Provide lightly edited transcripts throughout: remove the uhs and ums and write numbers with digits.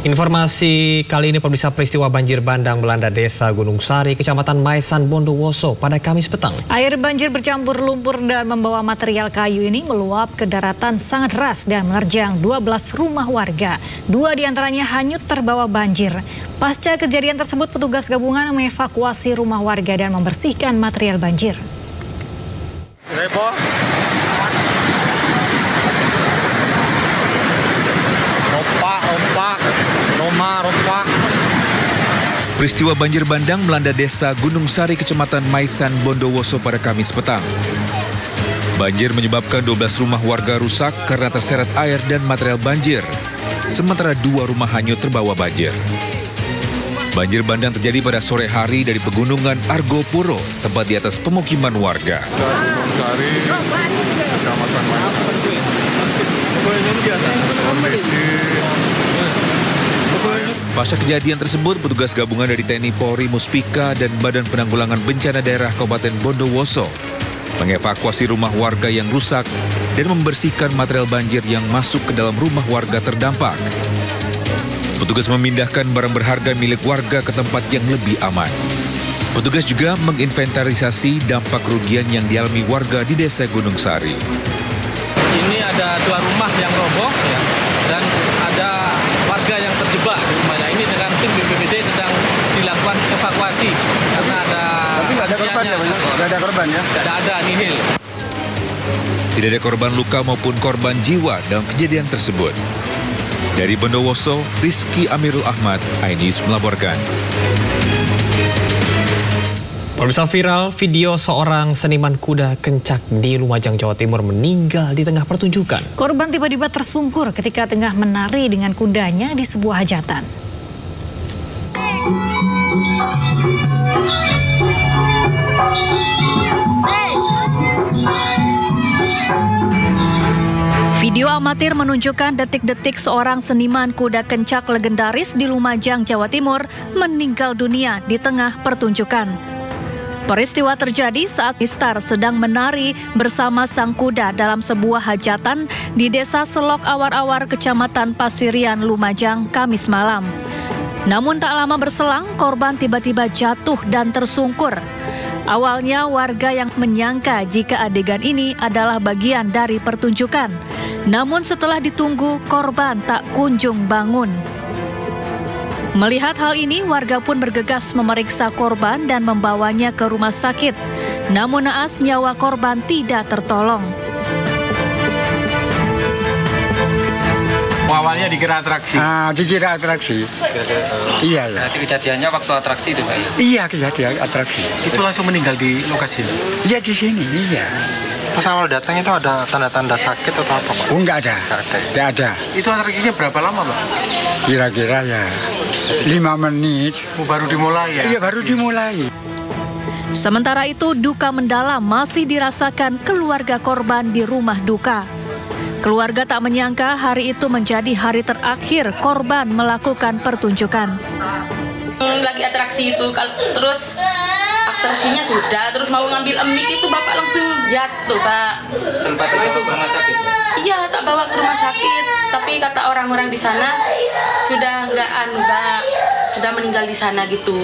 Informasi kali ini pemirsa, peristiwa banjir bandang melanda desa Gunung Sari, Kecamatan Maisan, Bondowoso pada Kamis petang. Air banjir bercampur lumpur dan membawa material kayu ini meluap ke daratan sangat deras dan menerjang 12 rumah warga. 2 diantaranya hanyut terbawa banjir. Pasca kejadian tersebut, petugas gabungan mengevakuasi rumah warga dan membersihkan material banjir. Peristiwa banjir bandang melanda desa Gunung Sari, Kecamatan Maisan, Bondowoso pada Kamis petang. Banjir menyebabkan 12 rumah warga rusak karena terseret air dan material banjir. Sementara 2 rumah hanyut terbawa banjir. Banjir bandang terjadi pada sore hari dari pegunungan Argopuro, tempat di atas pemukiman warga. Gunung Sari, Kecamatan Maisan. Pasca kejadian tersebut, petugas gabungan dari TNI Polri, Muspika, dan Badan Penanggulangan Bencana Daerah Kabupaten Bondowoso mengevakuasi rumah warga yang rusak dan membersihkan material banjir yang masuk ke dalam rumah warga terdampak. Petugas memindahkan barang berharga milik warga ke tempat yang lebih aman. Petugas juga menginventarisasi dampak kerugian yang dialami warga di desa Gunung Sari. Ini ada 2 rumah yang roboh ya, dan ada warga yang terjebak di rumahnya. Ini dengan tim BPBD sedang dilakukan evakuasi karena ada. Tapi nggak ada korban ya, nggak ada korban ya? Tidak ada, nihil. Tidak ada korban luka maupun korban jiwa dalam kejadian tersebut. Dari Bondowoso, Rizky Amirul Ahmad, iNews melaporkan. Pemirsa, viral video seorang seniman kuda kencak di Lumajang, Jawa Timur meninggal di tengah pertunjukan. Korban tiba-tiba tersungkur ketika tengah menari dengan kudanya di sebuah hajatan. Video amatir menunjukkan detik-detik seorang seniman kuda kencak legendaris di Lumajang, Jawa Timur meninggal dunia di tengah pertunjukan. Peristiwa terjadi saat Mistar sedang menari bersama sang kuda dalam sebuah hajatan di Desa Selok Awar-Awar, Kecamatan Pasirian, Lumajang, Kamis malam. Namun tak lama berselang, korban tiba-tiba jatuh dan tersungkur. Awalnya warga yang menyangka jika adegan ini adalah bagian dari pertunjukan. Namun setelah ditunggu, korban tak kunjung bangun. Melihat hal ini, warga pun bergegas memeriksa korban dan membawanya ke rumah sakit. Namun naas nyawa korban tidak tertolong. Awalnya dikira atraksi. Dikira atraksi. Iya, ya. Berarti kejadiannya waktu atraksi itu, Pak? Iya, kejadian atraksi. Itu langsung meninggal di lokasi? Iya, di sini, iya. Pas awal datang itu ada tanda-tanda sakit atau apa, Pak? Oh, enggak ada. Enggak ada. Itu atraksinya berapa lama, Pak? Kira-kira ya 5 menit. Baru dimulai ya? Iya, baru dimulai. Sementara itu, duka mendalam masih dirasakan keluarga korban di rumah duka. Keluarga tak menyangka hari itu menjadi hari terakhir korban melakukan pertunjukan. Lagi atraksi itu, terus atraksinya sudah, terus mau ngambil mic itu bapak langsung jatuh, Pak. Sempat itu ke rumah sakit? Iya, tak bawa ke rumah sakit, tapi kata orang-orang di sana sudah sudah meninggal di sana gitu.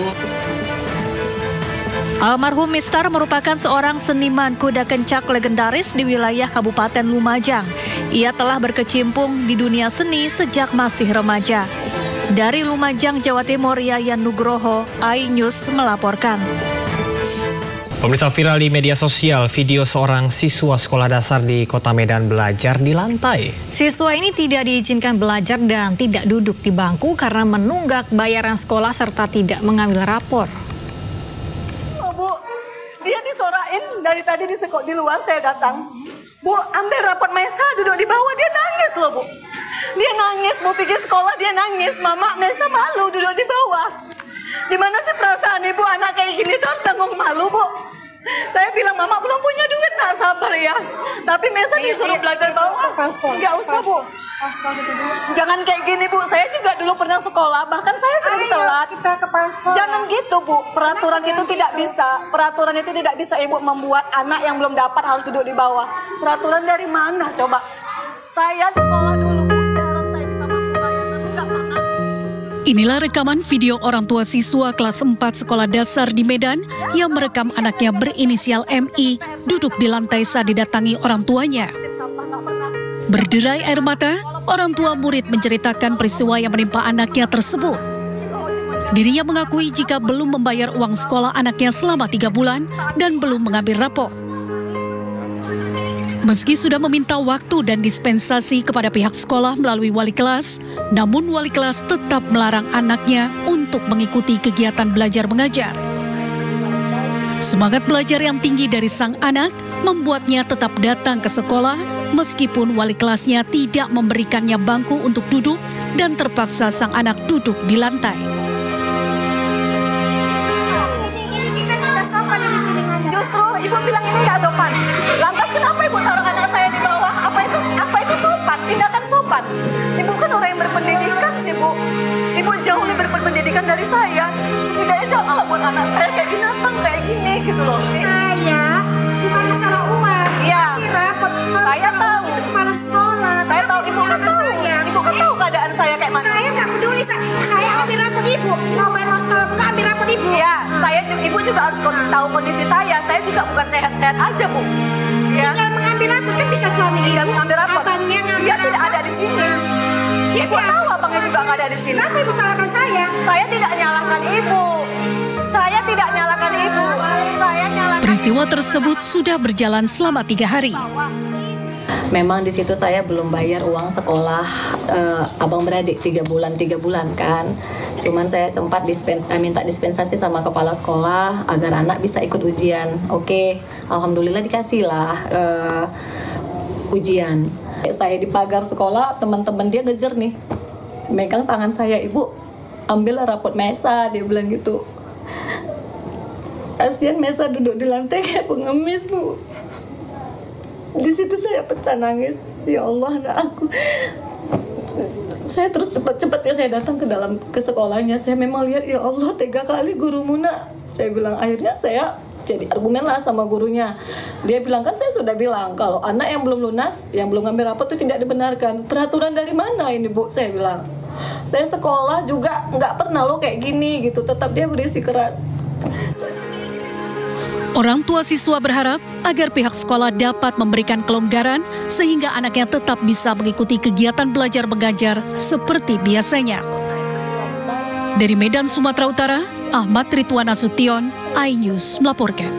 Almarhum Mistar merupakan seorang seniman kuda kencak legendaris di wilayah Kabupaten Lumajang. Ia telah berkecimpung di dunia seni sejak masih remaja. Dari Lumajang, Jawa Timur, Yayan Nugroho, iNews melaporkan. Pemirsa, viral di media sosial video seorang siswa sekolah dasar di Kota Medan belajar di lantai. Siswa ini tidak diizinkan belajar dan tidak duduk di bangku karena menunggak bayaran sekolah serta tidak mengambil rapor. Bu, dia disorain dari tadi di luar saya datang. Bu, ambil raport Mesa, duduk di bawah, dia nangis loh, Bu. Dia nangis, Bu, pikir sekolah dia nangis. Mama, Mesa malu duduk di bawah. Gimana sih perasaan ibu anak kayak gini tuh harus tanggung malu, Bu? Saya bilang, Mama belum punya duit, nak sabar ya. Tapi Mesa disuruh belajar bawah. Nggak usah, Bu. Jangan kayak gini, Bu. Saya juga dulu pernah sekolah, bahkan saya sering telat. Kita kepala sekolah. Jangan gitu, Bu. Peraturan itu tidak bisa. Peraturan itu tidak bisa Ibu membuat anak yang belum dapat harus duduk di bawah. Peraturan dari mana coba? Saya sekolah dulu, Bu. Jarang saya bisa mampu bayar, tapi nggak pernah. Inilah rekaman video orang tua siswa kelas 4 sekolah dasar di Medan yang merekam anaknya berinisial MI duduk di lantai saat didatangi orang tuanya. Berderai air mata, orang tua murid menceritakan peristiwa yang menimpa anaknya tersebut. Dirinya mengakui jika belum membayar uang sekolah anaknya selama 3 bulan dan belum mengambil rapor. Meski sudah meminta waktu dan dispensasi kepada pihak sekolah melalui wali kelas, namun wali kelas tetap melarang anaknya untuk mengikuti kegiatan belajar mengajar. Semangat belajar yang tinggi dari sang anak membuatnya tetap datang ke sekolah meskipun wali kelasnya tidak memberikannya bangku untuk duduk dan terpaksa sang anak duduk di lantai. Justru ibu bilang ini nggak sopan. Lantas kenapa ibu taruh anak saya di bawah? Apa itu sopan? Tindakan sopan. Ibu kan orang yang berpendidikan sih, Bu. Ibu jauh lebih berpendidikan dari saya. Setidaknya janganlah buat anak saya kayak binatang kayak gini gitu loh. Saya bukan masalah uang. Iya. Saya tahu itu kepala sekolah. Saya tahu, ibu kan tahu. Ibu kan tahu keadaan saya kayak mana. Saya nggak peduli. Saya ambil rapor ibu. Mau bayar uang sekolah nggak ambil rapor ibu. Iya. Ibu juga harus tahu kondisi saya. Saya juga bukan sehat-sehat aja, Bu. Ya. Tinggal mengambil rapor kan bisa suami ibu. Mengambil rapor. Abangnya ngambil. Dia tidak ada di sini. Ya, ibu tahu abangnya juga nggak ada di sini. Kenapa ibu salahkan saya? Saya tidak nyalahkan ibu. Saya tidak nyalahkan ibu. Saya nyalahkan. Peristiwa tersebut sudah berjalan selama 3 hari. Memang di situ saya belum bayar uang sekolah abang beradik 3 bulan kan. Cuman saya sempat minta dispensasi sama kepala sekolah agar anak bisa ikut ujian. Oke, alhamdulillah dikasih lah ujian. Saya di pagar sekolah, teman-teman dia ngejar nih, megang tangan saya, ibu ambil rapot Mesa, dia bilang gitu. Kasian Mesa duduk di lantai kayak pengemis, Bu. Di situ saya pecah nangis. Ya Allah, anak aku. Saya terus cepat ya saya datang ke sekolahnya. Saya memang lihat, ya Allah, 3 kali guru Muna. Saya bilang, akhirnya saya jadi argumen lah sama gurunya. Dia bilang, kan saya sudah bilang kalau anak yang belum lunas, yang belum ngambil rapot itu tidak dibenarkan. Peraturan dari mana ini, Bu? Saya bilang. Saya sekolah juga nggak pernah lo kayak gini gitu. Tetap dia berisi keras. Orang tua siswa berharap agar pihak sekolah dapat memberikan kelonggaran sehingga anaknya tetap bisa mengikuti kegiatan belajar mengajar seperti biasanya. Dari Medan, Sumatera Utara, Ahmad Ridwan Nasution, iNews melaporkan.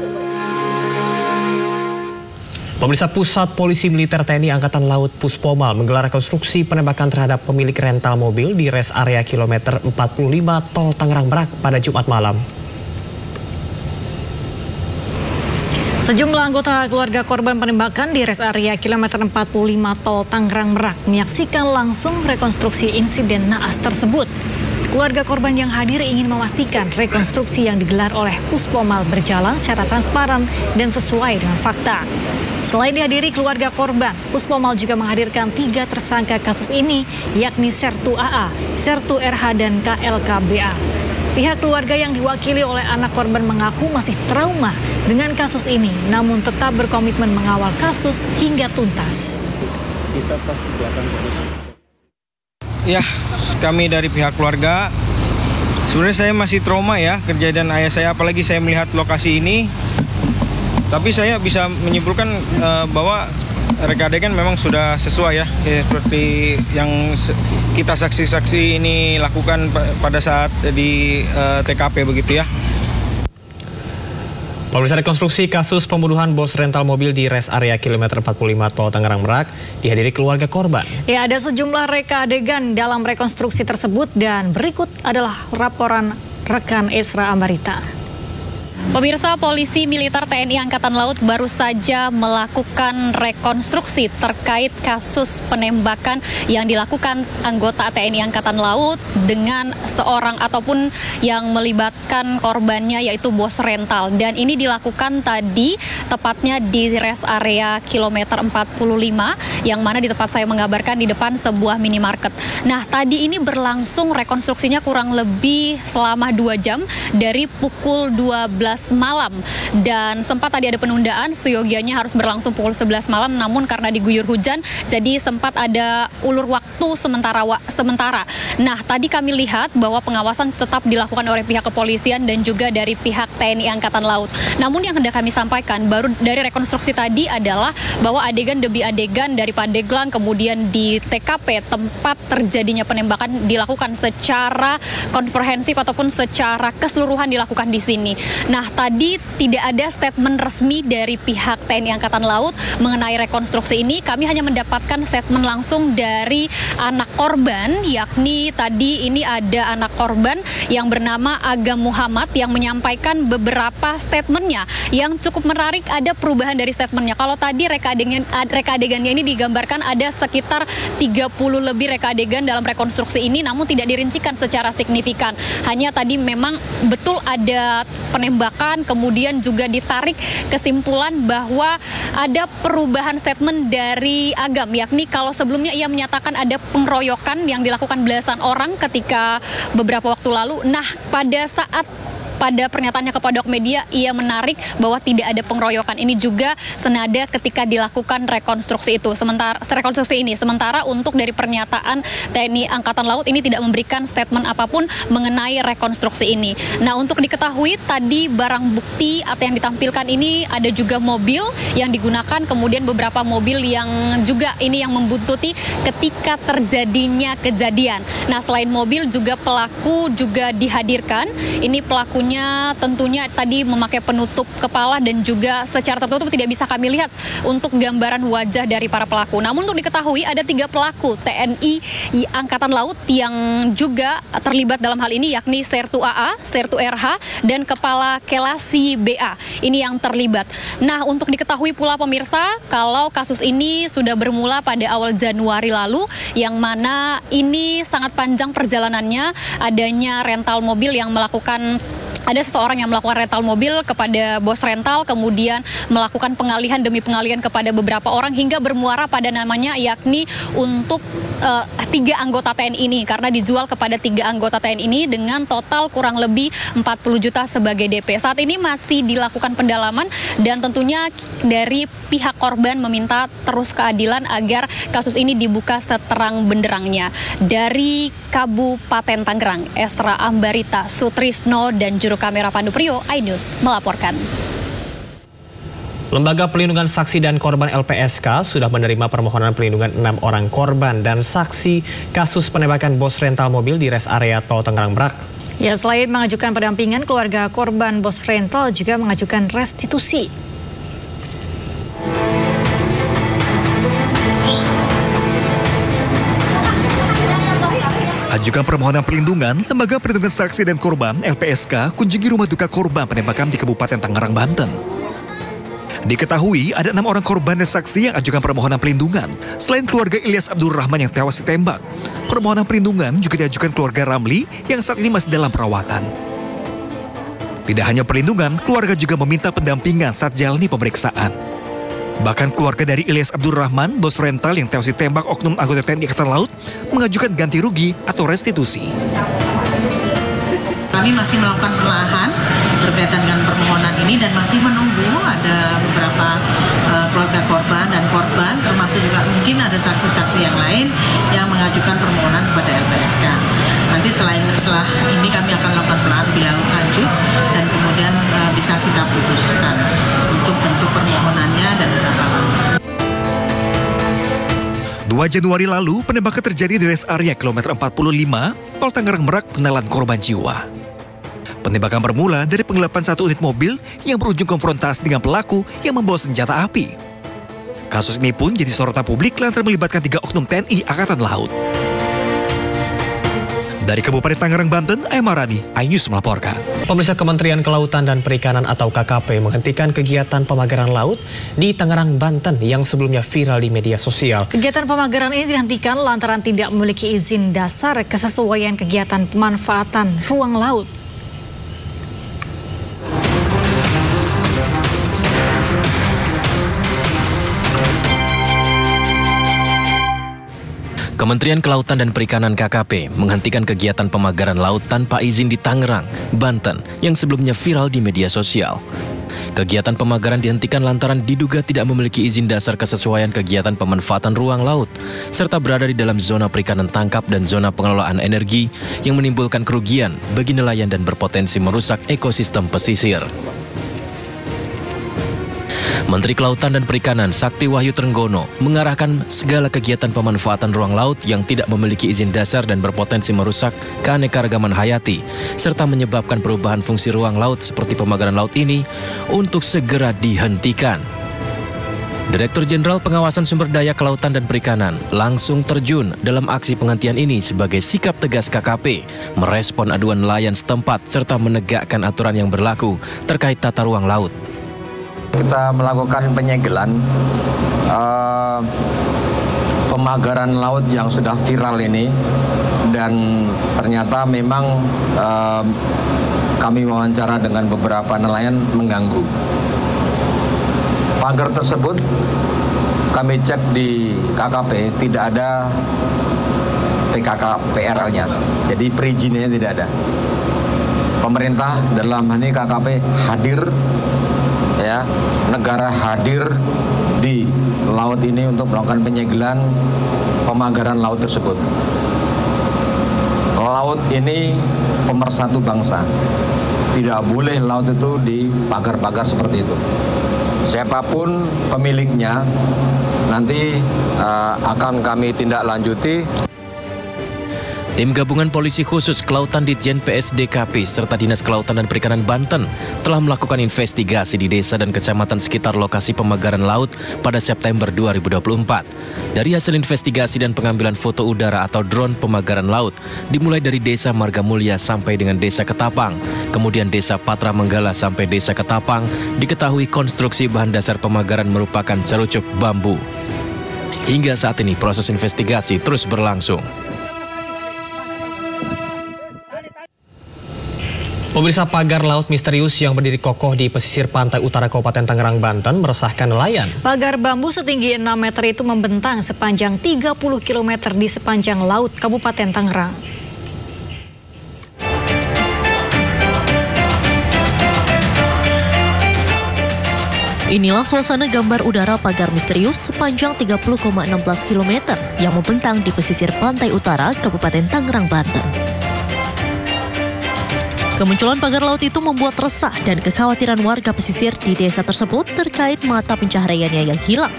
Pemirsa, Pusat Polisi Militer TNI Angkatan Laut Puspomal menggelar rekonstruksi penembakan terhadap pemilik rental mobil di res area kilometer 45 Tol Tangerang Merak pada Jumat malam. Sejumlah anggota keluarga korban penembakan di res area kilometer 45 Tol Tangerang Merak menyaksikan langsung rekonstruksi insiden naas tersebut. Keluarga korban yang hadir ingin memastikan rekonstruksi yang digelar oleh Puspomal berjalan secara transparan dan sesuai dengan fakta. Selain dihadiri keluarga korban, Puspomal juga menghadirkan 3 tersangka kasus ini, yakni Sertu AA, Sertu RH, dan KLKBA. Pihak keluarga yang diwakili oleh anak korban mengaku masih trauma dengan kasus ini, namun tetap berkomitmen mengawal kasus hingga tuntas. Kita pasti akan terus. Ya, kami dari pihak keluarga, sebenarnya saya masih trauma ya kejadian ayah saya, apalagi saya melihat lokasi ini. Tapi saya bisa menyimpulkan bahwa reka adegan memang sudah sesuai ya, seperti yang kita saksi-saksi ini lakukan pada saat di TKP begitu ya. Pemirsa, rekonstruksi kasus pembunuhan bos rental mobil di res area kilometer 45 Tol Tangerang Merak dihadiri keluarga korban. Ya, ada sejumlah reka adegan dalam rekonstruksi tersebut dan berikut adalah laporan rekan Esra Ambarita. Pemirsa, Polisi Militer TNI Angkatan Laut baru saja melakukan rekonstruksi terkait kasus penembakan yang dilakukan anggota TNI Angkatan Laut dengan seorang ataupun yang melibatkan korbannya yaitu bos rental. Dan ini dilakukan tadi tepatnya di res area kilometer 45 yang mana di tempat saya mengabarkan di depan sebuah minimarket. Nah, tadi ini berlangsung rekonstruksinya kurang lebih selama 2 jam dari pukul 12 malam. Dan sempat tadi ada penundaan, seyogianya harus berlangsung pukul 11 malam, namun karena diguyur hujan, jadi sempat ada ulur waktu sementara. Nah, tadi kami lihat bahwa pengawasan tetap dilakukan oleh pihak kepolisian dan juga dari pihak TNI Angkatan Laut. Namun yang hendak kami sampaikan baru dari rekonstruksi tadi adalah bahwa adegan demi adegan dari Pandeglang kemudian di TKP tempat terjadinya penembakan dilakukan secara komprehensif ataupun secara keseluruhan dilakukan di sini. Nah, tadi tidak ada statement resmi dari pihak TNI Angkatan Laut mengenai rekonstruksi ini. Kami hanya mendapatkan statement langsung dari anak korban, yakni tadi ini ada anak korban yang bernama Agam Muhammad yang menyampaikan beberapa statementnya yang cukup menarik. Ada perubahan dari statementnya. Kalau tadi reka adegannya ini digambarkan ada sekitar 30 lebih reka adegan dalam rekonstruksi ini, namun tidak dirincikan secara signifikan. Hanya tadi memang betul ada penembakan, kemudian juga ditarik kesimpulan bahwa ada perubahan statement dari Agam, yakni kalau sebelumnya ia menyatakan ada pengeroyokan yang dilakukan belasan orang ketika beberapa waktu lalu. Nah, pada pernyataannya kepada media, ia menarik bahwa tidak ada pengeroyokan. Ini juga senada ketika dilakukan rekonstruksi itu. Sementara untuk dari pernyataan TNI Angkatan Laut ini tidak memberikan statement apapun mengenai rekonstruksi ini. Nah, untuk diketahui tadi barang bukti atau yang ditampilkan ini ada juga mobil yang digunakan, kemudian beberapa mobil yang juga ini yang membuntuti ketika terjadinya kejadian. Nah, selain mobil juga pelaku juga dihadirkan. Ini pelakunya tentunya tadi memakai penutup kepala dan juga secara tertutup tidak bisa kami lihat untuk gambaran wajah dari para pelaku. Namun untuk diketahui ada 3 pelaku TNI Angkatan Laut yang juga terlibat dalam hal ini, yakni Sertu AA, Sertu RH, dan Kepala Kelasi BA. Ini yang terlibat. Nah, untuk diketahui pula pemirsa, kalau kasus ini sudah bermula pada awal Januari lalu, yang mana ini sangat panjang perjalanannya, adanya rental mobil yang melakukan ada seseorang yang melakukan rental mobil kepada bos rental, kemudian melakukan pengalihan demi pengalihan kepada beberapa orang hingga bermuara pada namanya, yakni untuk 3 anggota TNI ini, karena dijual kepada 3 anggota TNI ini dengan total kurang lebih 40 juta sebagai DP. Saat ini masih dilakukan pendalaman dan tentunya dari pihak korban meminta terus keadilan agar kasus ini dibuka seterang benderangnya. Dari Kabupaten Tangerang, Estra Ambarita Sutrisno dan juru kamera Pandu Priyo, iNews melaporkan. Lembaga Pelindungan Saksi dan Korban LPSK sudah menerima permohonan perlindungan 6 orang korban dan saksi kasus penembakan bos rental mobil di res area Tol Tangerang Merak. Ya, selain mengajukan pendampingan, keluarga korban bos rental juga mengajukan restitusi. Ajukan permohonan perlindungan, Lembaga Perlindungan Saksi dan Korban LPSK kunjungi rumah duka korban penembakan di Kabupaten Tangerang, Banten. Diketahui ada 6 orang korban dan saksi yang ajukan permohonan perlindungan. Selain keluarga Ilyas Abdul Rahman yang tewas ditembak, permohonan perlindungan juga diajukan keluarga Ramli yang saat ini masih dalam perawatan. Tidak hanya perlindungan, keluarga juga meminta pendampingan saat jalani pemeriksaan. Bahkan keluarga dari Ilyas Abdul Rahman, bos rental yang tewas ditembak oknum anggota TNI Angkatan Laut, mengajukan ganti rugi atau restitusi. Kami masih melakukan penelahan berkaitan dengan permohonan ini dan masih menunggu ada beberapa keluarga korban dan korban, termasuk juga mungkin ada saksi-saksi yang lain yang mengajukan permohonan kepada LPSK. Nanti setelah ini kami akan melakukan penelahan lebih lanjut dan kemudian bisa kita putuskan untuk bentuk permohonannya dan berapa lama. 2 Januari lalu, penembakan terjadi di res area kilometer 45, Tol Tangerang Merak, menelan korban jiwa. Penembakan bermula dari penggelapan 1 unit mobil yang berujung konfrontasi dengan pelaku yang membawa senjata api. Kasus ini pun jadi sorotan publik lantaran melibatkan 3 oknum TNI Angkatan Laut. Dari Kabupaten Tangerang, Banten, Marani, iNews melaporkan. Pemirsa, Kementerian Kelautan dan Perikanan atau KKP menghentikan kegiatan pemagaran laut di Tangerang, Banten yang sebelumnya viral di media sosial. Kegiatan pemagaran ini dihentikan lantaran tidak memiliki izin dasar kesesuaian kegiatan pemanfaatan ruang laut. Kementerian Kelautan dan Perikanan KKP menghentikan kegiatan pemagaran laut tanpa izin di Tangerang, Banten yang sebelumnya viral di media sosial. Kegiatan pemagaran dihentikan lantaran diduga tidak memiliki izin dasar kesesuaian kegiatan pemanfaatan ruang laut, serta berada di dalam zona perikanan tangkap dan zona pengelolaan energi yang menimbulkan kerugian bagi nelayan dan berpotensi merusak ekosistem pesisir. Menteri Kelautan dan Perikanan Sakti Wahyu Trenggono mengarahkan segala kegiatan pemanfaatan ruang laut yang tidak memiliki izin dasar dan berpotensi merusak keanekaragaman hayati, serta menyebabkan perubahan fungsi ruang laut seperti pemagaran laut ini untuk segera dihentikan. Direktur Jenderal Pengawasan Sumber Daya Kelautan dan Perikanan langsung terjun dalam aksi penghentian ini sebagai sikap tegas KKP, merespon aduan nelayan setempat serta menegakkan aturan yang berlaku terkait tata ruang laut. Kita melakukan penyegelan pemagaran laut yang sudah viral ini, dan ternyata memang kami wawancara dengan beberapa nelayan mengganggu. Pagar tersebut kami cek di KKP tidak ada PKK PRL-nya, jadi perizinannya tidak ada. Pemerintah dalam hal ini KKP hadir, ya, negara hadir di laut ini untuk melakukan penyegelan pemagaran laut tersebut. Laut ini pemersatu bangsa. Tidak boleh laut itu dipagar-pagar seperti itu. Siapapun pemiliknya nanti akan kami tindak lanjuti. Tim Gabungan Polisi Khusus Kelautan Ditjen PSDKP serta Dinas Kelautan dan Perikanan Banten telah melakukan investigasi di desa dan kecamatan sekitar lokasi pemagaran laut pada September 2024. Dari hasil investigasi dan pengambilan foto udara atau drone pemagaran laut, dimulai dari Desa Marga Mulya sampai dengan Desa Ketapang, kemudian Desa Patra Menggala sampai Desa Ketapang, diketahui konstruksi bahan dasar pemagaran merupakan cerucuk bambu. Hingga saat ini proses investigasi terus berlangsung. Pemirsa, pagar laut misterius yang berdiri kokoh di pesisir pantai utara Kabupaten Tangerang, Banten meresahkan nelayan. Pagar bambu setinggi 6 meter itu membentang sepanjang 30 km di sepanjang laut Kabupaten Tangerang. Inilah suasana gambar udara pagar misterius sepanjang 30,16 km yang membentang di pesisir pantai utara Kabupaten Tangerang, Banten. Kemunculan pagar laut itu membuat resah dan kekhawatiran warga pesisir di desa tersebut terkait mata pencahariannya yang hilang.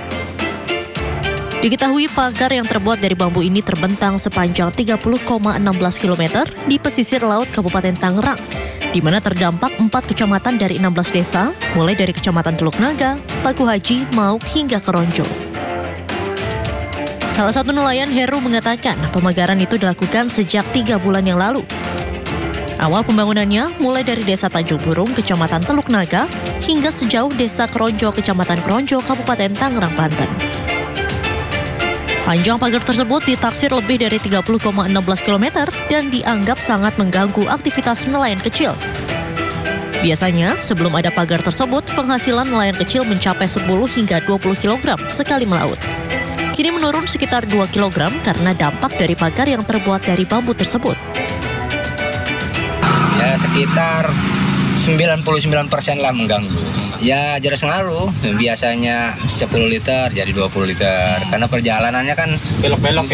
Diketahui pagar yang terbuat dari bambu ini terbentang sepanjang 30,16 km di pesisir laut Kabupaten Tangerang, di mana terdampak 4 kecamatan dari 16 desa, mulai dari Kecamatan Teluk Naga, Paku Haji, Mauk, hingga Keronjo. Salah satu nelayan, Heru, mengatakan pemagaran itu dilakukan sejak 3 bulan yang lalu. Awal pembangunannya mulai dari Desa Tanjung Burung, Kecamatan Teluk Naga, hingga sejauh Desa Keronjo, Kecamatan Keronjo, Kabupaten Tangerang, Banten. Panjang pagar tersebut ditaksir lebih dari 30,16 km dan dianggap sangat mengganggu aktivitas nelayan kecil. Biasanya, sebelum ada pagar tersebut, penghasilan nelayan kecil mencapai 10 hingga 20 kg sekali melaut. Kini menurun sekitar 2 kg karena dampak dari pagar yang terbuat dari bambu tersebut. Ya, sekitar 99% lah mengganggu. Ya jelas ngaruh, biasanya 10 liter jadi 20 liter. Karena perjalanannya kan belok-belok.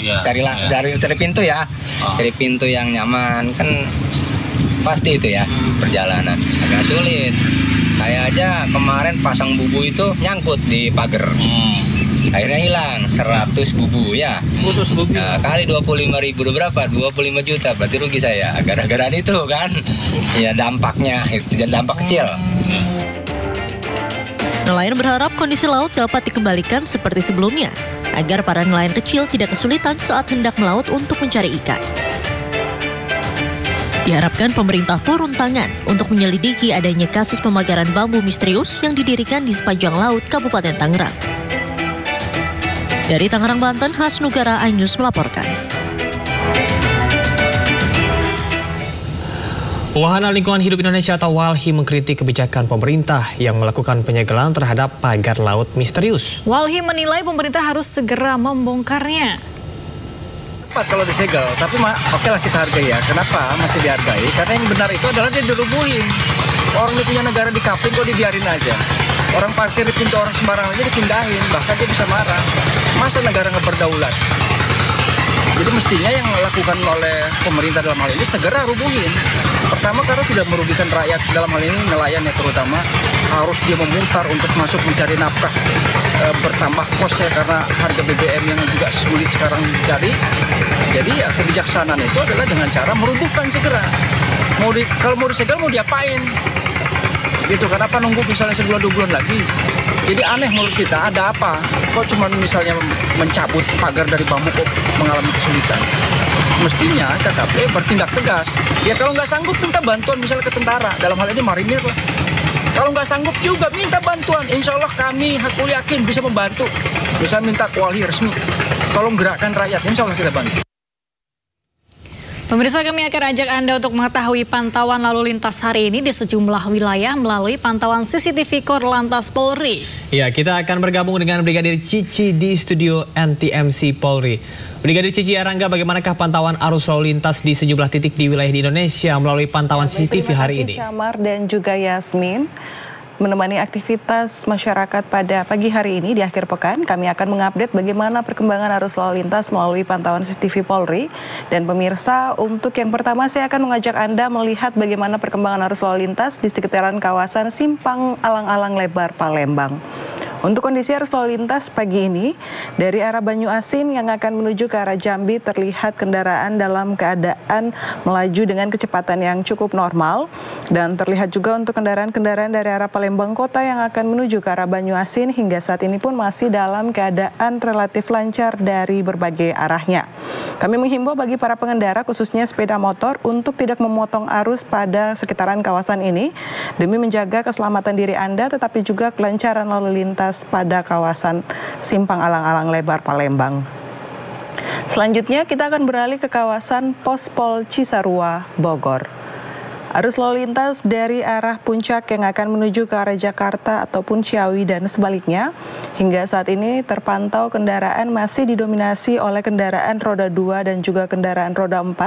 Ya. Cari pintu ya. Cari pintu yang nyaman kan pasti itu ya perjalanan. Agak sulit. Kayak aja kemarin pasang bubu itu nyangkut di pagar. Akhirnya hilang 100 bubu ya. Khusus bubu. Nah, kali 25.000 berapa? 25 juta. Berarti rugi saya. Gara-gara itu kan. Ya dampaknya itu dampak kecil. Nelayan berharap kondisi laut dapat dikembalikan seperti sebelumnya, agar para nelayan kecil tidak kesulitan saat hendak melaut untuk mencari ikan. Diharapkan pemerintah turun tangan untuk menyelidiki adanya kasus pemagaran bambu misterius yang didirikan di sepanjang laut Kabupaten Tangerang. Dari Tangerang, Banten, Hasnugara iNews melaporkan. Wahana Lingkungan Hidup Indonesia atau WALHI mengkritik kebijakan pemerintah yang melakukan penyegelan terhadap pagar laut misterius. WALHI menilai pemerintah harus segera membongkarnya. tepat kalau disegel, tapi oke lah kita hargai ya. Kenapa masih dihargai? Karena yang benar itu adalah dia dirubuhin. Orang ini punya negara di kapling kok dibiarin aja. Orang parkir di pintu orang sembarangan aja dipindahin, bahkan dia bisa marah. Masa negara nggak berdaulat? Jadi mestinya yang lakukan oleh pemerintah dalam hal ini segera rubuhin. Pertama karena sudah merugikan rakyat, dalam hal ini nelayan ya terutama, harus dia memutar untuk masuk mencari nafkah, bertambah kosnya karena harga BBM yang juga sulit sekarang dicari. Jadi ya kebijaksanaan itu adalah dengan cara merubuhkan segera. Kalau mau disegel mau diapain? Gitu, kenapa nunggu misalnya sebulan 2 bulan lagi? Jadi aneh menurut kita, ada apa? Kok cuma misalnya mencabut pagar dari bambu kok mengalami kesulitan? Mestinya KKP bertindak tegas. Ya kalau nggak sanggup minta bantuan misalnya ke tentara, dalam hal ini marinir lah. Kalau nggak sanggup juga minta bantuan, insya Allah kami aku yakin bisa membantu. Misalnya minta kuali resmi, tolong gerakkan rakyat, insya Allah kita bantu. Pemirsa, kami akan ajak Anda untuk mengetahui pantauan lalu lintas hari ini di sejumlah wilayah melalui pantauan CCTV Korlantas Polri. Ya, kita akan bergabung dengan Brigadir Cici di studio NTMC Polri. Brigadir Cici Arangga, bagaimanakah pantauan arus lalu lintas di sejumlah titik di wilayah di Indonesia melalui pantauan CCTV hari ini? Camar dan juga Yasmin menemani aktivitas masyarakat pada pagi hari ini. Di akhir pekan kami akan mengupdate bagaimana perkembangan arus lalu lintas melalui pantauan CCTV Polri. Dan pemirsa, untuk yang pertama saya akan mengajak Anda melihat bagaimana perkembangan arus lalu lintas di sekitaran kawasan Simpang Alang-Alang Lebar Palembang. Untuk kondisi arus lalu lintas pagi ini, dari arah Banyu Asin yang akan menuju ke arah Jambi terlihat kendaraan dalam keadaan melaju dengan kecepatan yang cukup normal. Dan terlihat juga untuk kendaraan-kendaraan dari arah Palembang Kota yang akan menuju ke arah Banyu Asin hingga saat ini pun masih dalam keadaan relatif lancar dari berbagai arahnya. Kami menghimbau bagi para pengendara khususnya sepeda motor untuk tidak memotong arus pada sekitaran kawasan ini demi menjaga keselamatan diri Anda tetapi juga kelancaran lalu lintas pada kawasan Simpang Alang-Alang Lebar Palembang. Selanjutnya kita akan beralih ke kawasan Pospol Cisarua, Bogor. Arus lalu lintas dari arah Puncak yang akan menuju ke arah Jakarta ataupun Ciawi dan sebaliknya, hingga saat ini terpantau kendaraan masih didominasi oleh kendaraan roda 2 dan juga kendaraan roda 4.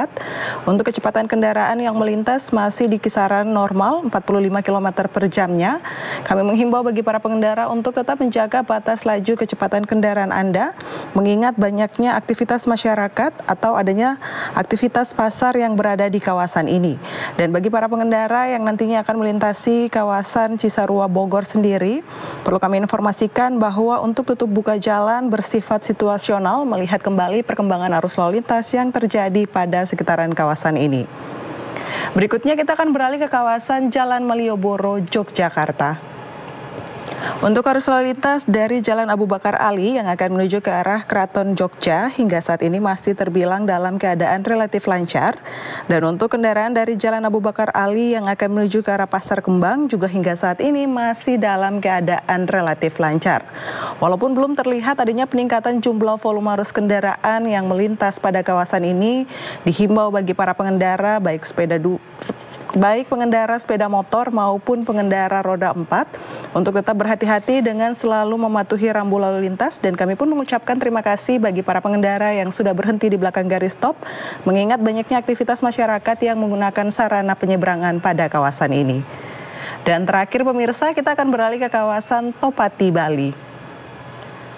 Untuk kecepatan kendaraan yang melintas masih di kisaran normal 45 km per jamnya. Kami menghimbau bagi para pengendara untuk tetap menjaga batas laju kecepatan kendaraan Anda, mengingat banyaknya aktivitas masyarakat atau adanya aktivitas pasar yang berada di kawasan ini. Dan bagi para pengendara yang nantinya akan melintasi kawasan Cisarua Bogor sendiri, perlu kami informasikan bahwa untuk tutup buka jalan bersifat situasional melihat kembali perkembangan arus lalu lintas yang terjadi pada sekitaran kawasan ini. Berikutnya kita akan beralih ke kawasan Jalan Malioboro, Yogyakarta. Untuk arus lalu lintas dari Jalan Abu Bakar Ali yang akan menuju ke arah Keraton Jogja hingga saat ini masih terbilang dalam keadaan relatif lancar. Dan untuk kendaraan dari Jalan Abu Bakar Ali yang akan menuju ke arah Pasar Kembang juga hingga saat ini masih dalam keadaan relatif lancar. Walaupun belum terlihat adanya peningkatan jumlah volume arus kendaraan yang melintas pada kawasan ini, dihimbau bagi para pengendara baik pengendara sepeda motor maupun pengendara roda 4 untuk tetap berhati-hati dengan selalu mematuhi rambu lalu lintas. Dan kami pun mengucapkan terima kasih bagi para pengendara yang sudah berhenti di belakang garis stop, mengingat banyaknya aktivitas masyarakat yang menggunakan sarana penyeberangan pada kawasan ini. Dan terakhir pemirsa, kita akan beralih ke kawasan Topati, Bali.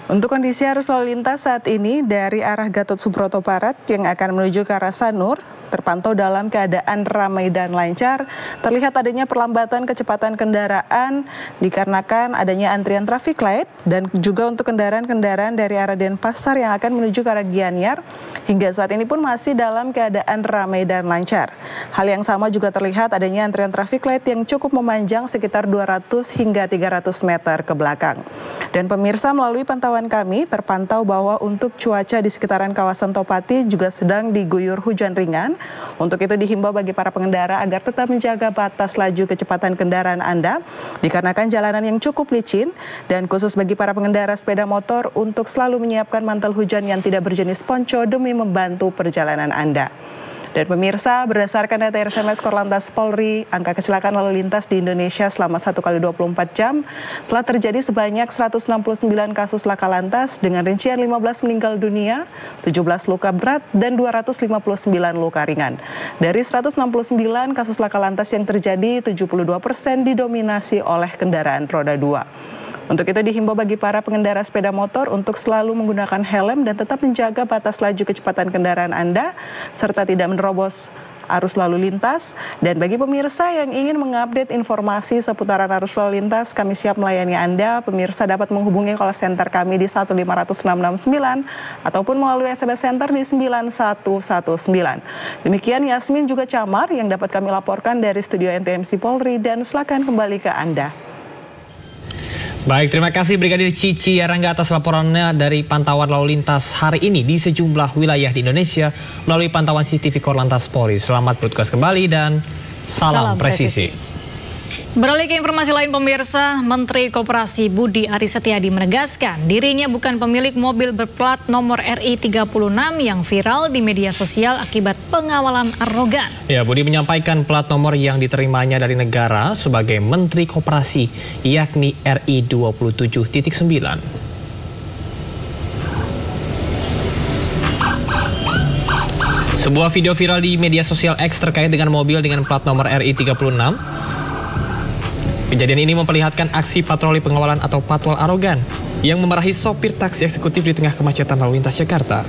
Untuk kondisi arus lalu lintas saat ini dari arah Gatot Subroto Barat yang akan menuju ke arah Sanur terpantau dalam keadaan ramai dan lancar. Terlihat adanya perlambatan kecepatan kendaraan dikarenakan adanya antrian traffic light, dan juga untuk kendaraan-kendaraan dari arah Denpasar yang akan menuju ke arah Gianyar hingga saat ini pun masih dalam keadaan ramai dan lancar. Hal yang sama juga terlihat adanya antrian traffic light yang cukup memanjang sekitar 200 hingga 300 meter ke belakang. Dan pemirsa, melalui pantauan kami terpantau bahwa untuk cuaca di sekitaran kawasan Topati juga sedang diguyur hujan ringan. Untuk itu dihimbau bagi para pengendara agar tetap menjaga batas laju kecepatan kendaraan Anda dikarenakan jalanan yang cukup licin, dan khusus bagi para pengendara sepeda motor untuk selalu menyiapkan mantel hujan yang tidak berjenis ponco demi membantu perjalanan Anda. Dan pemirsa, berdasarkan data RSMS Korlantas Polri, angka kecelakaan lalu lintas di Indonesia selama 1 kali 24 jam telah terjadi sebanyak 169 kasus laka lantas dengan rincian 15 meninggal dunia, 17 luka berat, dan 259 luka ringan. Dari 169 kasus laka lantas yang terjadi, 72% didominasi oleh kendaraan roda 2. Untuk itu dihimbau bagi para pengendara sepeda motor untuk selalu menggunakan helm dan tetap menjaga batas laju kecepatan kendaraan Anda, serta tidak menerobos arus lalu lintas. Dan bagi pemirsa yang ingin mengupdate informasi seputaran arus lalu lintas, kami siap melayani Anda. Pemirsa dapat menghubungi call center kami di 15669 ataupun melalui SMS center di 9119. Demikian Yasmin juga Camar yang dapat kami laporkan dari studio NTMC Polri, dan silakan kembali ke Anda. Baik, terima kasih Brigadir Cici Arangga atas laporannya dari pantauan lalu lintas hari ini di sejumlah wilayah di Indonesia melalui pantauan CCTV Korlantas Polri. Selamat bertugas kembali dan salam presisi. Beralih ke informasi lain pemirsa, Menteri Koperasi Budi Aris Setiadi menegaskan dirinya bukan pemilik mobil berplat nomor RI 36 yang viral di media sosial akibat pengawalan arogan. Ya, Budi menyampaikan plat nomor yang diterimanya dari negara sebagai Menteri Koperasi, yakni RI 27.9. Sebuah video viral di media sosial X terkait dengan mobil dengan plat nomor RI 36. Kejadian ini memperlihatkan aksi patroli pengawalan atau patwal arogan yang memarahi sopir taksi eksekutif di tengah kemacetan lalu lintas Jakarta.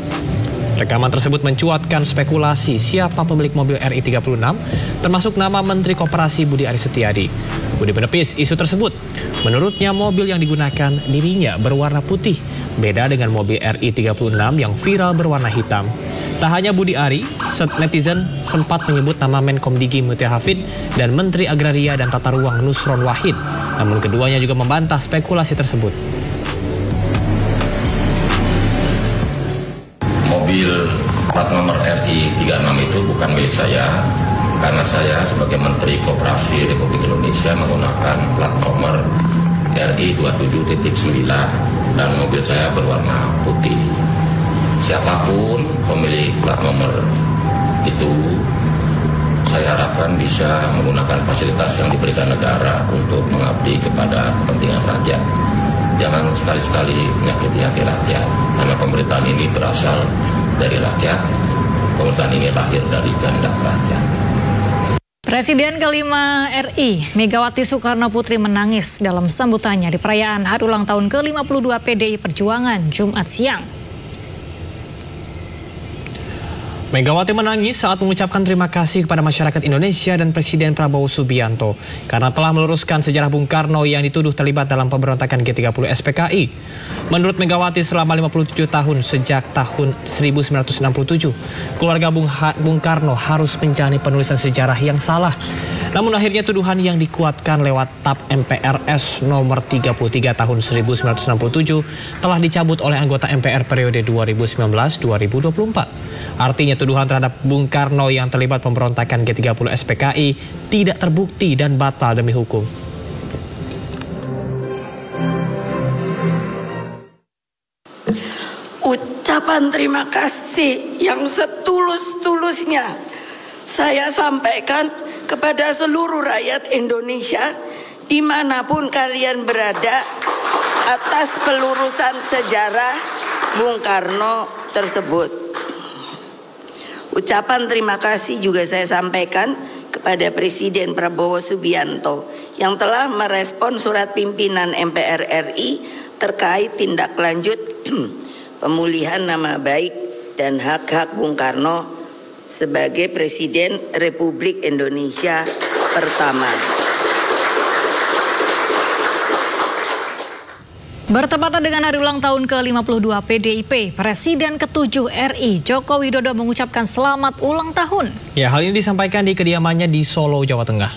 Rekaman tersebut mencuatkan spekulasi siapa pemilik mobil RI 36, termasuk nama Menteri Koperasi Budi Aris Setiadi. Budi menepis isu tersebut. Menurutnya mobil yang digunakan dirinya berwarna putih, beda dengan mobil RI 36 yang viral berwarna hitam. Tak hanya Budi Ari, netizen sempat menyebut nama Menkom Digi Mutia Hafid dan Menteri Agraria dan Tata Ruang Nusron Wahid. Namun keduanya juga membantah spekulasi tersebut. Mobil plat nomor RI 36 itu bukan milik saya, karena saya sebagai Menteri Koperasi Republik Indonesia menggunakan plat nomor RI 27.9 dan mobil saya berwarna putih. Siapapun pemilik plat nomor itu, saya harapkan bisa menggunakan fasilitas yang diberikan negara untuk mengabdi kepada kepentingan rakyat. Jangan sekali-sekali menyakiti hati rakyat, karena pemerintahan ini berasal dari rakyat, pemerintahan ini lahir dari kehendak rakyat. Presiden kelima RI, Megawati Soekarno Putri menangis dalam sambutannya di perayaan hari ulang tahun ke-52 PDI Perjuangan Jumat siang. Megawati menangis saat mengucapkan terima kasih kepada masyarakat Indonesia dan Presiden Prabowo Subianto karena telah meluruskan sejarah Bung Karno yang dituduh terlibat dalam pemberontakan G30 SPKI. Menurut Megawati, selama 57 tahun sejak tahun 1967, keluarga Bung Karno harus menjalani penulisan sejarah yang salah. Namun akhirnya tuduhan yang dikuatkan lewat TAP MPRS nomor 33 tahun 1967 telah dicabut oleh anggota MPR periode 2019-2024. Artinya tuduhan terhadap Bung Karno yang terlibat pemberontakan G30 SPKI tidak terbukti dan batal demi hukum. Ucapan terima kasih yang setulus-tulusnya saya sampaikan kepada seluruh rakyat Indonesia dimanapun kalian berada atas pelurusan sejarah Bung Karno tersebut. Ucapan terima kasih juga saya sampaikan kepada Presiden Prabowo Subianto yang telah merespon surat pimpinan MPR RI terkait tindak lanjut pemulihan nama baik dan hak-hak Bung Karno sebagai Presiden Republik Indonesia pertama. Bertepatan dengan hari ulang tahun ke-52 PDIP, Presiden ke-7 RI Joko Widodo mengucapkan selamat ulang tahun. Ya, hal ini disampaikan di kediamannya di Solo, Jawa Tengah.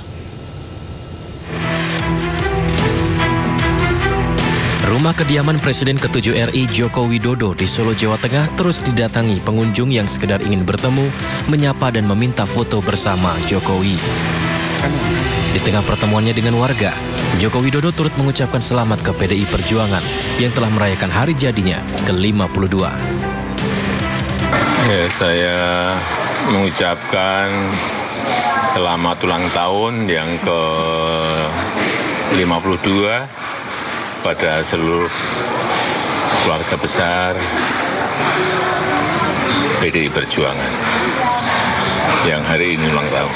Rumah kediaman Presiden ke-7 RI Joko Widodo di Solo, Jawa Tengah terus didatangi pengunjung yang sekedar ingin bertemu, menyapa dan meminta foto bersama Jokowi. Di tengah pertemuannya dengan warga, Joko Widodo turut mengucapkan selamat ke PDI Perjuangan yang telah merayakan hari jadinya ke-52. Ya, saya mengucapkan selamat ulang tahun yang ke-52 pada seluruh keluarga besar PDI Perjuangan yang hari ini ulang tahun.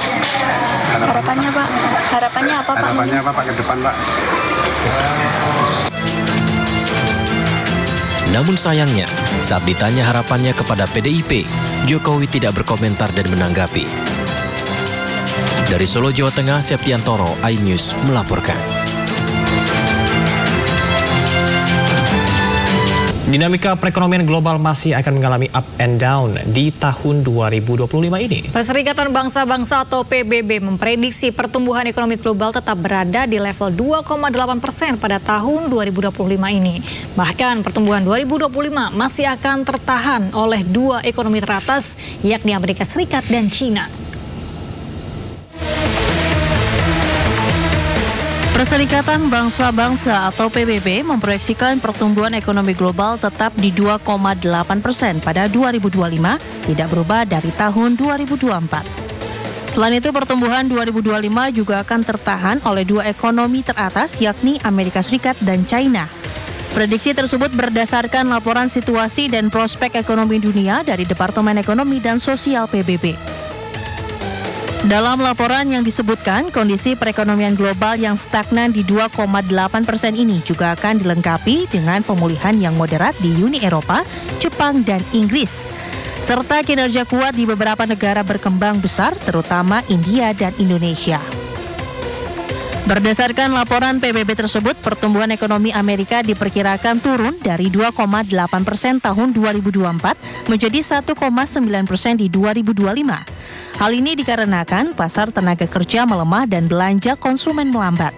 Harapannya Pak? Harapannya apa Pak? Harapannya apa Pak ke depan Pak? Namun sayangnya, saat ditanya harapannya kepada PDIP, Jokowi tidak berkomentar dan menanggapi. Dari Solo, Jawa Tengah, Septiantoro, iNews melaporkan. Dinamika perekonomian global masih akan mengalami up and down di tahun 2025 ini. Perserikatan Bangsa-Bangsa atau PBB memprediksi pertumbuhan ekonomi global tetap berada di level 2,8% pada tahun 2025 ini. Bahkan pertumbuhan 2025 masih akan tertahan oleh dua ekonomi teratas, yakni Amerika Serikat dan China. Perserikatan Bangsa-Bangsa atau PBB memproyeksikan pertumbuhan ekonomi global tetap di 2,8% pada 2025, tidak berubah dari tahun 2024. Selain itu, pertumbuhan 2025 juga akan tertahan oleh dua ekonomi teratas, yakni Amerika Serikat dan China. Prediksi tersebut berdasarkan laporan situasi dan prospek ekonomi dunia dari Departemen Ekonomi dan Sosial PBB. Dalam laporan yang disebutkan, kondisi perekonomian global yang stagnan di 2,8% ini juga akan dilengkapi dengan pemulihan yang moderat di Uni Eropa, Jepang, dan Inggris, serta kinerja kuat di beberapa negara berkembang besar, terutama India dan Indonesia. Berdasarkan laporan PBB tersebut, pertumbuhan ekonomi Amerika diperkirakan turun dari 2,8% tahun 2024 menjadi 1,9% di 2025. Hal ini dikarenakan pasar tenaga kerja melemah dan belanja konsumen melambat.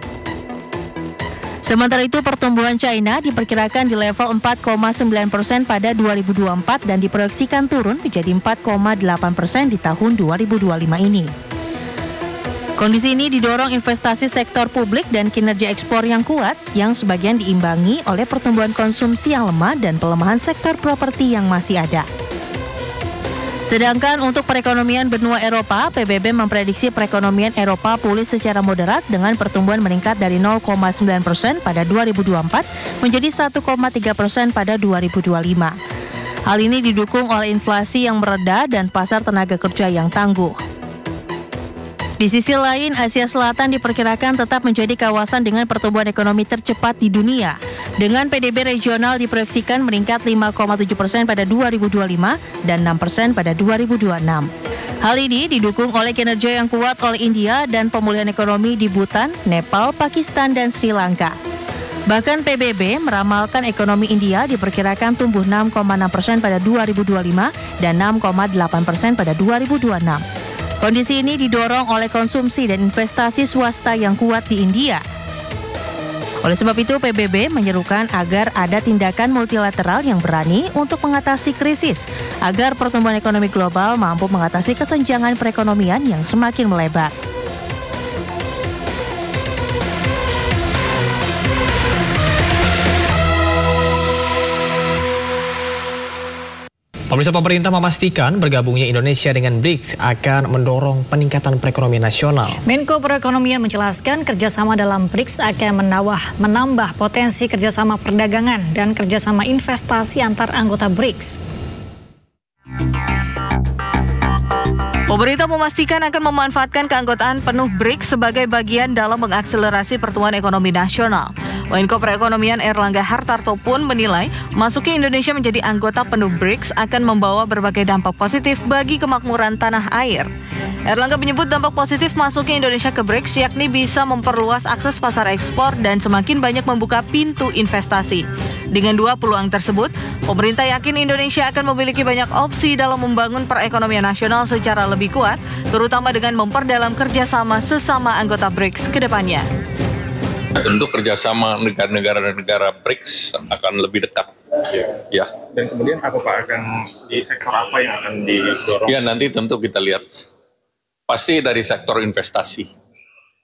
Sementara itu, pertumbuhan China diperkirakan di level 4,9% pada 2024 dan diproyeksikan turun menjadi 4,8% di tahun 2025 ini. Kondisi ini didorong investasi sektor publik dan kinerja ekspor yang kuat, yang sebagian diimbangi oleh pertumbuhan konsumsi yang lemah dan pelemahan sektor properti yang masih ada. Sedangkan untuk perekonomian benua Eropa, PBB memprediksi perekonomian Eropa pulih secara moderat dengan pertumbuhan meningkat dari 0,9% pada 2024 menjadi 1,3% pada 2025. Hal ini didukung oleh inflasi yang mereda dan pasar tenaga kerja yang tangguh. Di sisi lain, Asia Selatan diperkirakan tetap menjadi kawasan dengan pertumbuhan ekonomi tercepat di dunia. Dengan PDB regional diproyeksikan meningkat 5,7% pada 2025 dan 6% pada 2026. Hal ini didukung oleh kinerja yang kuat oleh India dan pemulihan ekonomi di Bhutan, Nepal, Pakistan, dan Sri Lanka. Bahkan PBB meramalkan ekonomi India diperkirakan tumbuh 6,6% pada 2025 dan 6,8% pada 2026. Kondisi ini didorong oleh konsumsi dan investasi swasta yang kuat di India. Oleh sebab itu, PBB menyerukan agar ada tindakan multilateral yang berani untuk mengatasi krisis, agar pertumbuhan ekonomi global mampu mengatasi kesenjangan perekonomian yang semakin melebar. Pemirsa, pemerintah memastikan bergabungnya Indonesia dengan BRICS akan mendorong peningkatan perekonomian nasional. Menko Perekonomian menjelaskan kerjasama dalam BRICS akan menambah potensi kerjasama perdagangan dan kerjasama investasi antar anggota BRICS. Pemerintah memastikan akan memanfaatkan keanggotaan penuh BRICS sebagai bagian dalam mengakselerasi pertumbuhan ekonomi nasional. Menko Perekonomian Erlangga Hartarto pun menilai masuknya Indonesia menjadi anggota penuh BRICS akan membawa berbagai dampak positif bagi kemakmuran tanah air. Erlangga menyebut dampak positif masuknya Indonesia ke BRICS yakni bisa memperluas akses pasar ekspor dan semakin banyak membuka pintu investasi. Dengan dua peluang tersebut, pemerintah yakin Indonesia akan memiliki banyak opsi dalam membangun perekonomian nasional secara lebih kuat, terutama dengan memperdalam kerjasama sesama anggota BRICS ke depannya. Tentu kerjasama negara-negara BRICS akan lebih dekat. Ya. Dan kemudian apa Pak, akan di sektor apa yang akan didorong? Ya, nanti tentu kita lihat. Pasti dari sektor investasi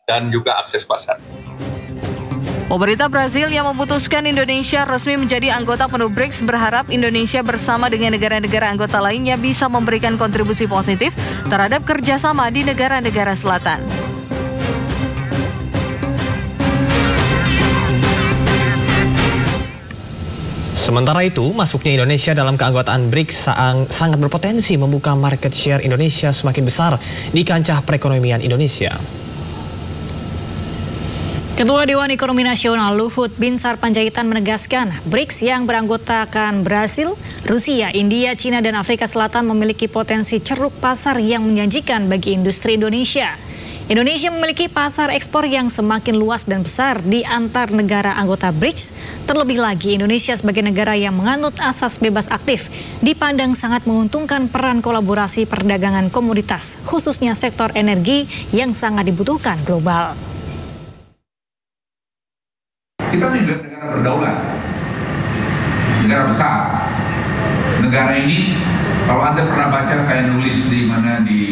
dan juga akses pasar. Pemerintah Brazil yang memutuskan Indonesia resmi menjadi anggota penuh BRICS berharap Indonesia bersama dengan negara-negara anggota lainnya bisa memberikan kontribusi positif terhadap kerjasama di negara-negara selatan. Sementara itu, masuknya Indonesia dalam keanggotaan BRICS sangat berpotensi membuka market share Indonesia semakin besar di kancah perekonomian Indonesia. Ketua Dewan Ekonomi Nasional Luhut Binsar Panjaitan menegaskan BRICS yang beranggotakan Brasil, Rusia, India, Cina, dan Afrika Selatan memiliki potensi ceruk pasar yang menjanjikan bagi industri Indonesia. Indonesia memiliki pasar ekspor yang semakin luas dan besar di antar negara anggota BRICS. Terlebih lagi, Indonesia sebagai negara yang menganut asas bebas aktif dipandang sangat menguntungkan peran kolaborasi perdagangan komoditas, khususnya sektor energi yang sangat dibutuhkan global. Kita juga negara berdaulat, negara besar. Negara ini, kalau Anda pernah baca, saya nulis di mana di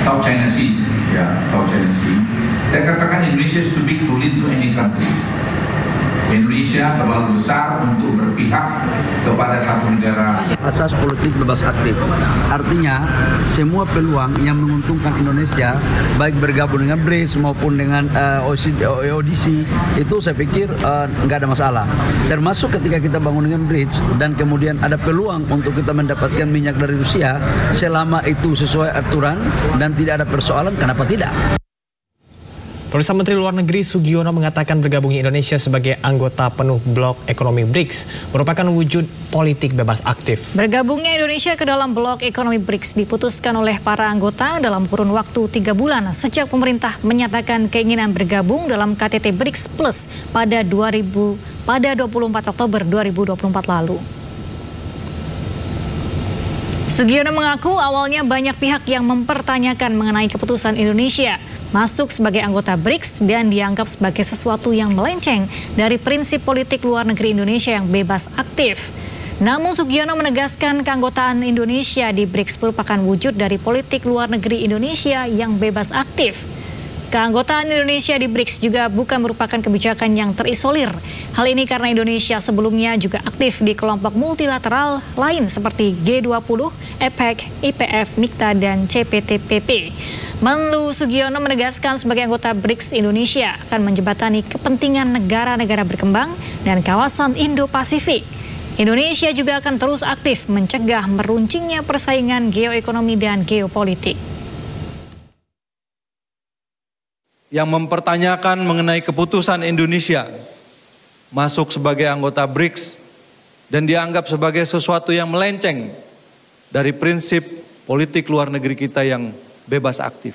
South China Sea, ya, South China Sea. Saya katakan Indonesia is too big to lead to any country. Indonesia terlalu besar untuk berpihak kepada satu negara. Asas politik bebas aktif, artinya semua peluang yang menguntungkan Indonesia, baik bergabung dengan BRICS maupun dengan ODC, itu saya pikir nggak ada masalah. Termasuk ketika kita bangun dengan BRICS dan kemudian ada peluang untuk kita mendapatkan minyak dari Rusia, selama itu sesuai aturan dan tidak ada persoalan, kenapa tidak? Pemirsa, Menteri Luar Negeri Sugiono mengatakan bergabungnya Indonesia sebagai anggota penuh blok ekonomi BRICS merupakan wujud politik bebas aktif. Bergabungnya Indonesia ke dalam blok ekonomi BRICS diputuskan oleh para anggota dalam kurun waktu 3 bulan sejak pemerintah menyatakan keinginan bergabung dalam KTT BRICS Plus pada 24 Oktober 2024 lalu. Sugiono mengaku awalnya banyak pihak yang mempertanyakan mengenai keputusan Indonesia masuk sebagai anggota BRICS dan dianggap sebagai sesuatu yang melenceng dari prinsip politik luar negeri Indonesia yang bebas aktif. Namun Sugiono menegaskan keanggotaan Indonesia di BRICS merupakan wujud dari politik luar negeri Indonesia yang bebas aktif. Keanggotaan Indonesia di BRICS juga bukan merupakan kebijakan yang terisolir. Hal ini karena Indonesia sebelumnya juga aktif di kelompok multilateral lain seperti G20, APEC, IPF, MIKTA, dan CPTPP. Menlu Sugiono menegaskan sebagai anggota BRICS Indonesia akan menjembatani kepentingan negara-negara berkembang dan kawasan Indo-Pasifik. Indonesia juga akan terus aktif mencegah meruncingnya persaingan geoekonomi dan geopolitik. Yang mempertanyakan mengenai keputusan Indonesia masuk sebagai anggota BRICS dan dianggap sebagai sesuatu yang melenceng dari prinsip politik luar negeri kita yang bebas aktif.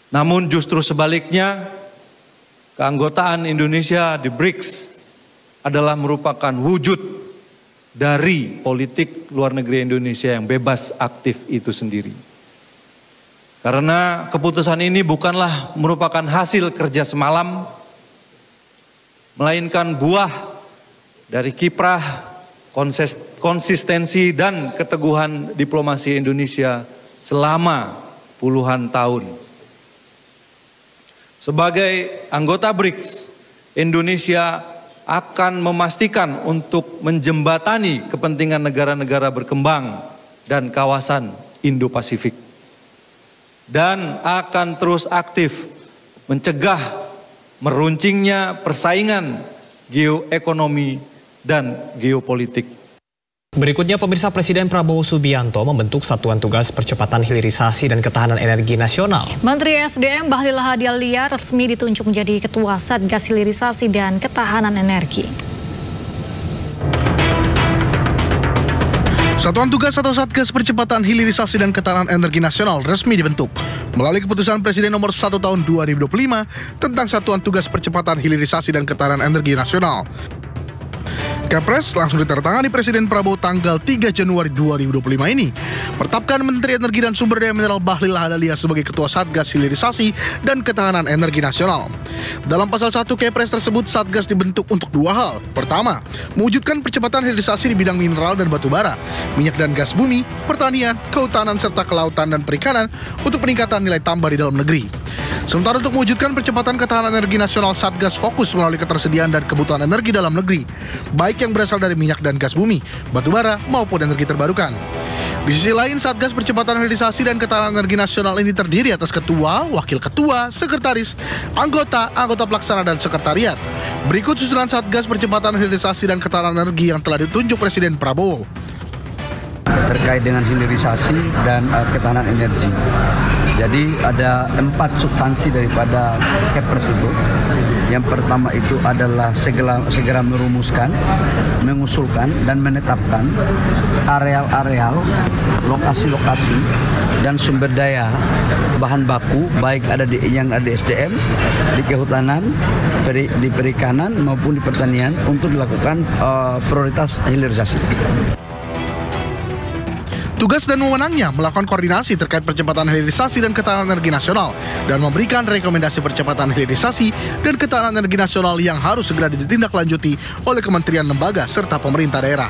Namun justru sebaliknya, keanggotaan Indonesia di BRICS adalah merupakan wujud dari politik luar negeri Indonesia yang bebas aktif itu sendiri. Karena keputusan ini bukanlah merupakan hasil kerja semalam, melainkan buah dari kiprah, konsistensi dan keteguhan diplomasi Indonesia selama puluhan tahun. Sebagai anggota BRICS, Indonesia akan memastikan untuk menjembatani kepentingan negara-negara berkembang dan kawasan Indo-Pasifik. Dan akan terus aktif mencegah meruncingnya persaingan geoekonomi dan geopolitik. Berikutnya, pemirsa, Presiden Prabowo Subianto membentuk Satuan Tugas Percepatan Hilirisasi dan Ketahanan Energi Nasional. Menteri SDM Bahlil Lahadalia resmi ditunjuk menjadi Ketua Satgas Hilirisasi dan Ketahanan Energi. Satuan Tugas atau Satgas Percepatan Hilirisasi dan Ketahanan Energi Nasional resmi dibentuk melalui keputusan Presiden nomor 1 tahun 2025 tentang Satuan Tugas Percepatan Hilirisasi dan Ketahanan Energi Nasional. Kepres langsung ditandatangani Presiden Prabowo tanggal 3 Januari 2025 ini. Menetapkan Menteri Energi dan Sumber Daya Mineral Bahlil Lahadalia sebagai Ketua Satgas Hilirisasi dan Ketahanan Energi Nasional. Dalam pasal 1 Kepres tersebut, Satgas dibentuk untuk 2 hal. Pertama, mewujudkan percepatan hilirisasi di bidang mineral dan batu bara, minyak dan gas bumi, pertanian, kehutanan, serta kelautan dan perikanan untuk peningkatan nilai tambah di dalam negeri. Sementara untuk mewujudkan percepatan ketahanan energi nasional, Satgas fokus melalui ketersediaan dan kebutuhan energi dalam negeri, baik yang berasal dari minyak dan gas bumi, batu bara, maupun energi terbarukan. Di sisi lain, Satgas Percepatan Hilirisasi dan Ketahanan Energi Nasional ini terdiri atas ketua, wakil ketua, sekretaris, anggota pelaksana, dan sekretariat. Berikut susunan Satgas Percepatan Hilirisasi dan Ketahanan Energi yang telah ditunjuk Presiden Prabowo. Terkait dengan hilirisasi dan ketahanan energi. Jadi ada 4 substansi daripada Kepres itu. Yang pertama itu adalah segera merumuskan, mengusulkan, dan menetapkan areal-areal, lokasi-lokasi, dan sumber daya bahan baku, baik ada yang ada di SDM, di kehutanan, di perikanan, maupun di pertanian, untuk dilakukan prioritas hilirisasi. Tugas dan wewenangnya melakukan koordinasi terkait percepatan hilirisasi dan ketahanan energi nasional dan memberikan rekomendasi percepatan hilirisasi dan ketahanan energi nasional yang harus segera ditindaklanjuti oleh kementerian lembaga serta pemerintah daerah.